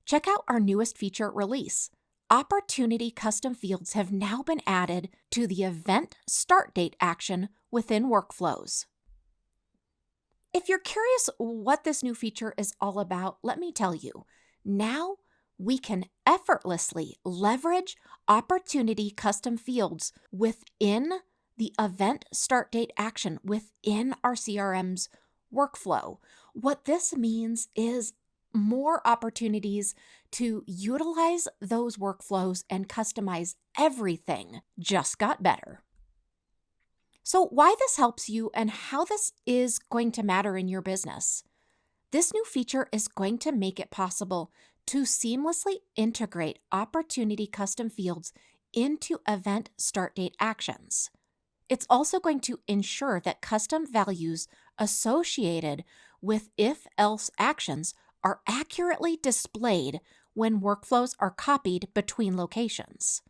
Check out our newest feature release. Opportunity custom fields have now been added to the event start date action within workflows. If you're curious what this new feature is all about, let me tell you. Now we can effortlessly leverage opportunity custom fields within the event start date action within our CRM's workflow. What this means is more opportunities to utilize those workflows and customize everything just got better. So why this helps you and how this is going to matter in your business. This new feature is going to make it possible to seamlessly integrate opportunity custom fields into event start date actions. It's also going to ensure that custom values associated with if-else actions are accurately displayed when workflows are copied between locations.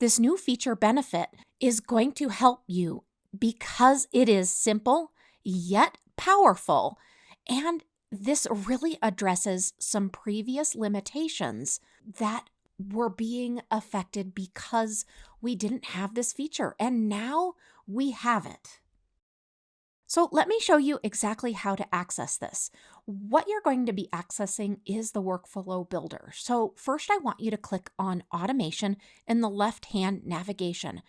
This new feature benefit is going to help you because it is simple yet powerful, and this really addresses some previous limitations that were being affected because we didn't have this feature, and now we have it. So let me show you exactly how to access this. What you're going to be accessing is the workflow builder. So first I want you to click on automation in the left-hand navigation.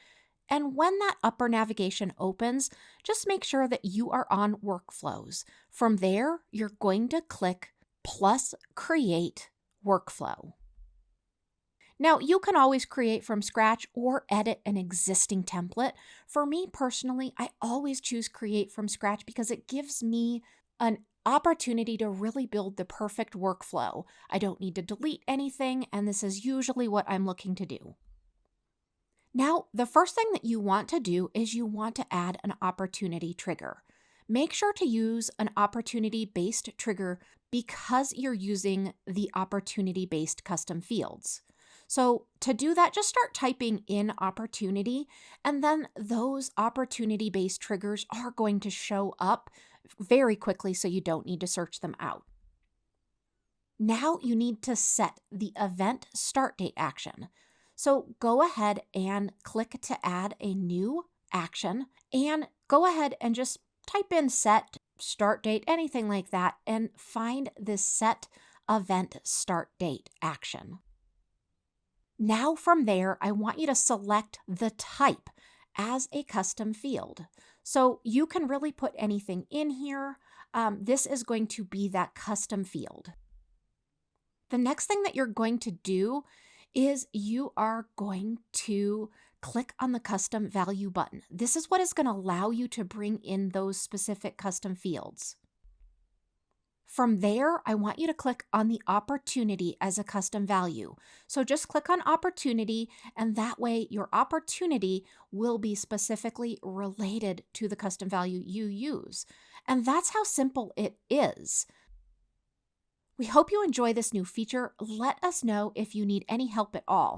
And when that upper navigation opens, just make sure that you are on workflows. From there, you're going to click plus create workflow. Now, you can always create from scratch or edit an existing template. For me personally, I always choose create from scratch because it gives me an opportunity to really build the perfect workflow. I don't need to delete anything, and this is usually what I'm looking to do. Now, the first thing that you want to do is you want to add an opportunity trigger. Make sure to use an opportunity-based trigger because you're using the opportunity-based custom fields. So to do that, just start typing in opportunity, and then those opportunity-based triggers are going to show up very quickly so you don't need to search them out. Now you need to set the event start date action. So go ahead and click to add a new action and go ahead and just type in set start date, anything like that, and find this set event start date action. Now from there, I want you to select the type as a custom field. So you can really put anything in here. This is going to be that custom field. The next thing that you're going to do is you are going to click on the custom value button. This is what is going to allow you to bring in those specific custom fields. From there, I want you to click on the opportunity as a custom value. So just click on opportunity, and that way your opportunity will be specifically related to the custom value you use. And that's how simple it is. We hope you enjoy this new feature. Let us know if you need any help at all.